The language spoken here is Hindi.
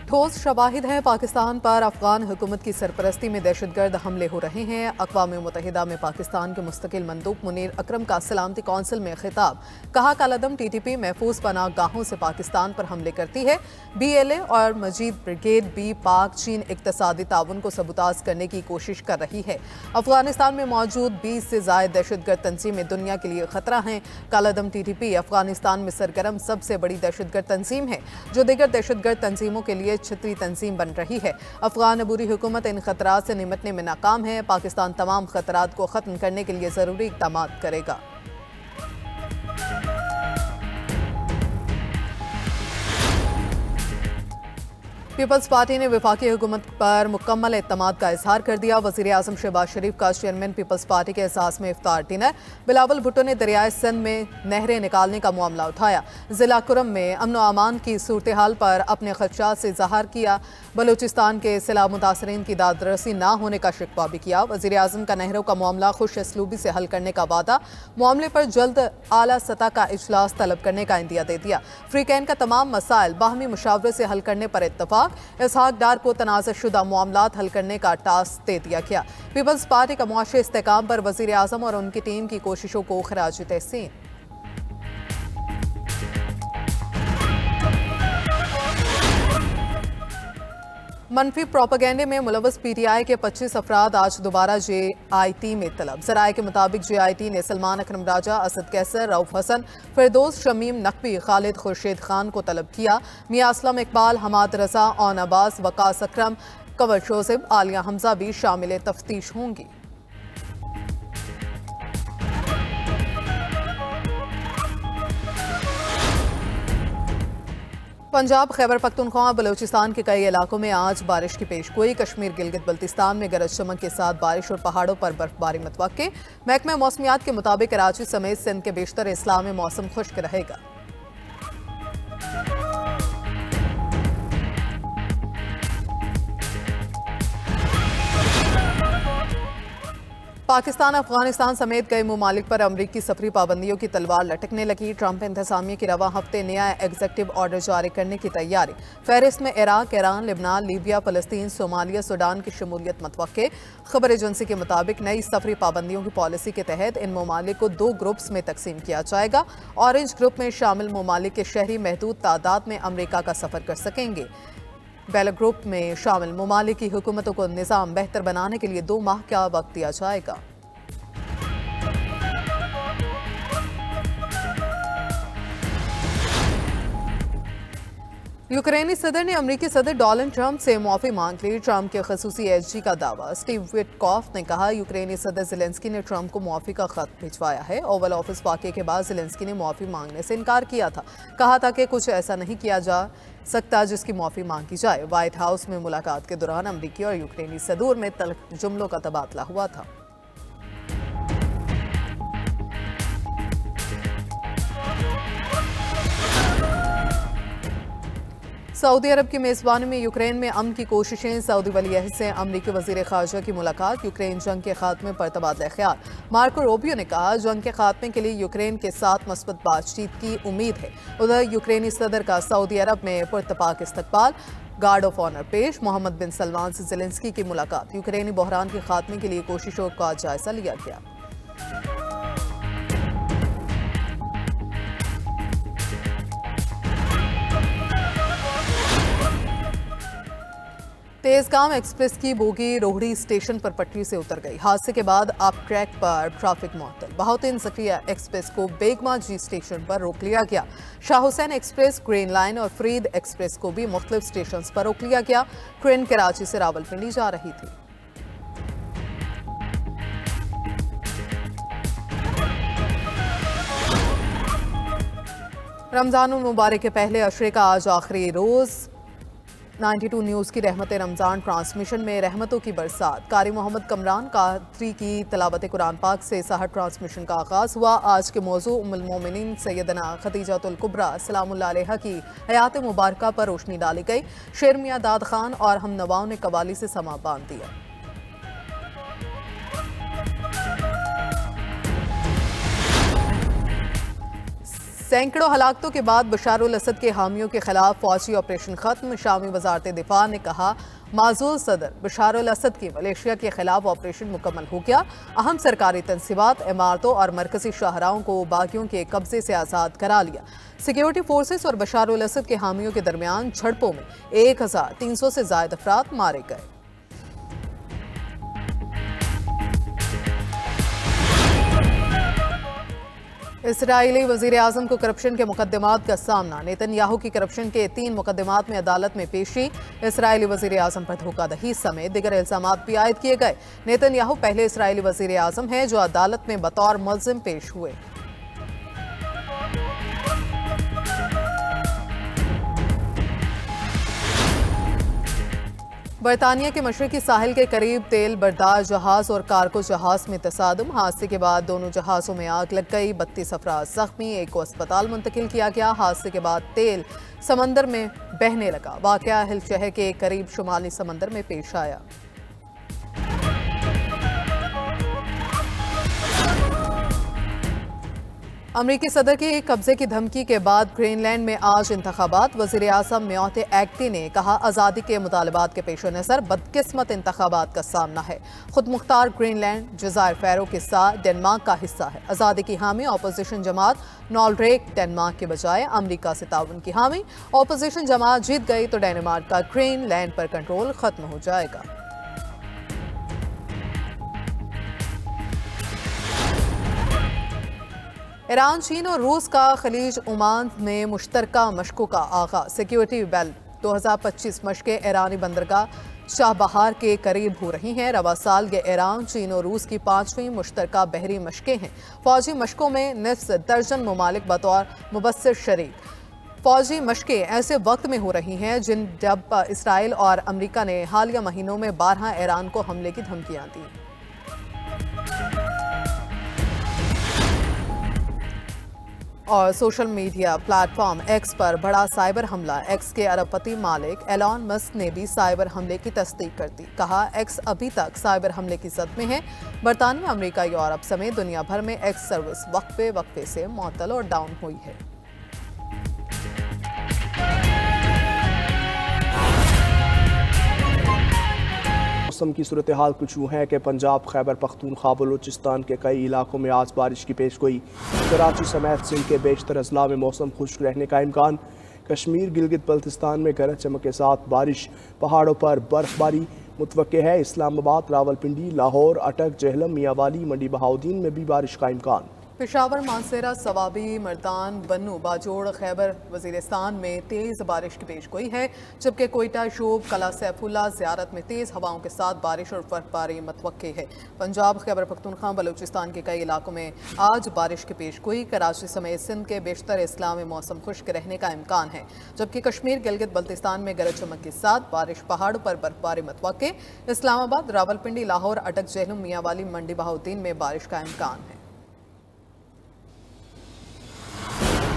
ठोस शवाहिद हैं। पाकिस्तान पर अफगान हुकूमत की सरपरस्ती में दहशतगर्द हमले हो रहे हैं। अक़वाम मुत्तहिदा में पाकिस्तान के मुस्तकिल मंदूब मुनीर अकरम का सलामती कौंसिल में खिताब। कहा कालादम TTP महफूज पनाह गाहों से पाकिस्तान पर हमले करती है। BLA और मजीद ब्रिगेड B पाक चीन इक़्तिसादी ताउन को सबूताज करने की कोशिश कर रही है। अफगानिस्तान में मौजूद 20 से ज़ायद दहशतगर्द तंजीमें दुनिया के लिए खतरा हैं। कालादम TTP अफगानिस्तान में सरगर्म सबसे बड़ी दहशतगर्द तंजीम है जो दीगर दहशतगर्द तंजीमों के लिए छतरी तंजीम बन रही है। अफगान अबूरी हुकूमत इन खतरात से निपटने में नाकाम है। पाकिस्तान तमाम खतरात को खत्म करने के लिए जरूरी इक़दाम करेगा। पीपल्स पार्टी ने वफाकी हुकूमत पर मुकम्मल एतमाद का इजहार कर दिया। वज़ीर आज़म शहबाज शरीफ का चेयरमैन पीपल्स पार्टी के एहसास में इफ्तार डिनर। बिलावल भुट्टो ने दरियाए सिंध में नहरें निकालने का मामला उठाया। जिला कुरम में अमन व अमान की सूरत हाल पर अपने खदशात से इजहार किया। बलूचिस्तान के सैलाब मुतासरीन की दादरसी न होने का शिकवा भी किया। वज़ीर आज़म का नहरों का मामला खुश असलूबी से हल करने का वादा। मामले पर जल्द आला सतह का इजलास तलब करने का इंदिया दे दिया। फ्रीकैन का तमाम मसाइल बाहमी मुशावरे से हल करने पर इत्तफाक। इसहाक डार को तनाज़ुशुदा मामलात हल करने का टास्क दे दिया गया। पीपल्स पार्टी का मुआशी इस्तेकाम पर वज़ीर आज़म और उनकी टीम की कोशिशों को खराज तहसीन। मनफी प्रोपेगेंडे में मुलव्वस PTI के 25 अफराद आज दोबारा JIT में तलब। ज़राए के मुताबिक JIT ने सलमान अकरम राजा, असद कैसर, रऊफ हसन, फिरदौस शमीम नकवी, खालिद खुर्शीद खान को तलब किया। मियां असलम इकबाल, हमाद रजा, ओन अब्बास, वकास अकरम, कंवर शोजिब, आलिया हमजा भी शामिल तफ्तीश होंगी। पंजाब, खैबर पख्तूनख्वा, बलूचिस्तान के कई इलाकों में आज बारिश की पेशगोई। कश्मीर, गिलगित बल्तिस्तान में गरज चमक के साथ बारिश और पहाड़ों पर बर्फबारी मुतवक्के। महकमा मौसमियात के मुताबिक कराची समेत सिंध के बेशतर इस्लाम में मौसम खुश्क रहेगा। पाकिस्तान, अफगानिस्तान समेत कई ममालिक पर अमरीकी सफरी पाबंदियों की तलवार लटकने लगी। ट्रंप इंतजामिया की रवा हफ्ते नया एग्जीक्यूटिव ऑर्डर जारी करने की तैयारी। फहरिस्त में इराक, ईरान, लिबनान, लीबिया, फलस्तीन, सोमालिया, सूडान की शमूलियत मतवक्के। खबर एजेंसी के मुताबिक नई सफरी पाबंदियों की पॉलिसी के तहत इन ममालिक को 2 ग्रुप्स में तकसीम किया जाएगा। ऑरेंज ग्रुप में शामिल ममालिक के शहरी महदूद तादाद में अमरीका का सफर कर सकेंगे। बेला ग्रुप में शामिल ममालिक की हुकूमतों को निज़ाम बेहतर बनाने के लिए 2 माह का वक्त दिया जाएगा। यूक्रेनी सदर ने अमरीकी सदर डोनाल्ड ट्रंप से मुआफ़ी मांग ली। ट्रंप के खसूसी SG का दावा। स्टीव विटकॉफ ने कहा यूक्रेनी सदर ज़ेलेंस्की ने ट्रंप को मुआफ़ी का खत भिजवाया है। ओवल ऑफिस वाक़े के बाद ज़ेलेंस्की ने मुआफ़ी मांगने से इनकार किया था। कहा था कि कुछ ऐसा नहीं किया जा सकता जिसकी मुआफ़ी मांगी जाए। व्हाइट हाउस में मुलाकात के दौरान अमरीकी और यूक्रेनी सदूर में तल्ख जुमलों का तबादला हुआ था। सऊदी अरब की मेज़बानी में यूक्रेन में अमन की कोशिशें। सऊदी वली-ए-अहद से अमरीकी वज़ीर ख़ारजा की मुलाकात। यूक्रेन जंग के खात्मे पर तबादला ख्याल। मार्को रूबियो ने कहा जंग के खात्मे के लिए यूक्रेन के साथ मस्बत बातचीत की उम्मीद है। उधर यूक्रेनी सदर का सऊदी अरब में पुरतपाक इस्तकबाल। गार्ड ऑफ ऑनर पेश। मोहम्मद बिन सलमान से ज़ेलेंस्की की मुलाकात। यूक्रेनी बहरान के खात्मे के लिए कोशिशों का जायजा लिया गया। तेजगाम एक्सप्रेस की बोगी रोहड़ी स्टेशन पर पटरी से उतर गई। हादसे के बाद अब ट्रैक पर ट्रैफिक मुअत्तल। बहाउद्दीन ज़किया एक्सप्रेस को बेगमा जी स्टेशन पर रोक लिया गया। Shah Hussain express, green line और फरीद एक्सप्रेस को भी मुख्तलिफ स्टेशन पर रोक लिया गया। ट्रेन कराची से रावलपिंडी जा रही थी। रमजान मुबारक के पहले अशरे का आज आखिरी रोज़। 92 न्यूज़ की रहमत रमज़ान ट्रांसमिशन में रहमतों की बरसात। कारी मोहम्मद कमरान कादरी की तलावत कुरान पाक से सहर ट्रांसमिशन का आगाज़ हुआ। आज के मौजू उम्मुल मोमिनीन सैयदना खदीजतुल कुबरा सलामुल्लाह अलैहा की हयात मुबारका पर रोशनी डाली गई। शेर मियां दाद खान और हम नवाओं ने कवाली से समा बांध दिया। सैकड़ों हलाकतों के बाद बशारुल असद के हामियों के खिलाफ फौजी ऑपरेशन खत्म। शामी वजारत दिफा ने कहा, माजूल सदर बशारुल असद की मलेशिया के खिलाफ ऑपरेशन मुकम्मल हो गया। अहम सरकारी तनसीबात, इमारतों और मरकजी शाहराहों को बागियों के कब्जे से आज़ाद करा लिया। सिक्योरिटी फोर्सेस और बशारुल असद के हामियों के दरमियान झड़पों में 1300 से ज्यादा अफराद मारे गए। इसराइली वजीर आजम को करप्शन के मुकदमात का सामना। नेतन्याहू की करप्शन के 3 मुकदमात में अदालत में पेशी। इसराइली वजीर आजम पर धोखाधड़ी समेत दिगर इल्जामात भी आयद किए गए। नेतन्याहू पहले इसराइली वजीर आजम हैं जो अदालत में बतौर मुल्जिम पेश हुए। बरतानिया के मशरकी साहिल के करीब तेल बरदार जहाज और कार्गो जहाज में तसादुम। हादसे के बाद दोनों जहाजों में आग लग गई। 32 अफराद जख्मी, एक को अस्पताल मुंतकिल किया गया। हादसे के बाद तेल समंदर में बहने लगा। वाकया हिल शहर के करीब शुमाली समंदर में पेश आया। अमरीकी सदर के कब्जे की धमकी के बाद ग्रीनलैंड में आज इंतखाबात। वजीर आज़म म्योते एक्टी ने कहा, आज़ादी के मुतालबात के पेश नज़र बदकिस्मत इंतखाबात का सामना है। खुद मुख्तार ग्रीनलैंड जज़ायर फैरो के साथ डेनमार्क का हिस्सा है। आज़ादी की हामी अपोजिशन जमात नॉर्वेग डेनमार्क के बजाय अमरीका से ताउन की हामी। अपोजिशन जमात जीत गई तो डेनमार्क का ग्रीनलैंड पर कंट्रोल खत्म हो जाएगा। ईरान, चीन और रूस का खलीज ओमान में मुश्तरका मशकों का आगाज। सिक्योरिटी बेल्ट 2025 मशकें ईरानी बंदरगाह शाहबहार के करीब हो रही हैं। रवा साल ये ईरान, चीन और रूस की 5वीं मुश्तरका बहरी मशकें हैं। फौजी मशकों में निफ्स दर्जन ममालिक बतौर मुबस्सिर शरीक। फौजी मशकें ऐसे वक्त में हो रही हैं जब इसराइल और अमरीका ने हालिया महीनों में 12 ईरान को हमले की धमकियां दी। और सोशल मीडिया प्लेटफॉर्म एक्स पर बड़ा साइबर हमला। एक्स के अरबपति मालिक एलॉन मस्क ने भी साइबर हमले की तस्दीक कर दी। कहा, एक्स अभी तक साइबर हमले की जद में है। बरतानिया, अमेरिका, यूरोप समेत दुनिया भर में एक्स सर्विस वक्फे से मुअत्तल और डाउन हुई है। मौसम की सूरत हाल कुछ यूँ है कि पंजाब, खैबर पख्तूनख्वा, बलूचिस्तान के कई इलाकों में आज बारिश की पेशगोई। कराची समेत सिंध के बेशतर अजला में मौसम खुश्क रहने का इम्कान। कश्मीर, गिलगित बल्तिस्तान में गरज चमक के साथ बारिश, पहाड़ों पर बर्फबारी मुतवक्के है। इस्लामाबाद, रावलपिंडी, लाहौर, अटक, जेहलम, मियांवाली, मंडी बहाउद्दीन में भी बारिश का इम्कान। पेशावर, मानसेरा, सवाबी, मर्दान, बन्नू, बाजोड़, खैबर वजीरिस्तान में तेज़ बारिश की पेशगोई है। जबकि कोयटा, शोब, कला सैफुल्ला, ज़ियारत में तेज़ हवाओं के साथ बारिश और बर्फबारी मुतवक्के है। पंजाब, खैबर पख्तूनख्वा, बलूचिस्तान के कई इलाकों में आज बारिश की पेशगोई। कराची समेत सिंध के बेशतर इस्लाम में मौसम खुश्क रहने का इम्कान है। जबकि कश्मीर, गिलगित बल्तिस्तान में गरज चमक के साथ बारिश, पहाड़ों पर बर्फबारी मुतवक्के। इस्लामाबाद, रावलपिंडी, लाहौर, अटक, जेहलम, मियांवाली, मंडी बहाउद्दीन में बारिश का इम्कान है।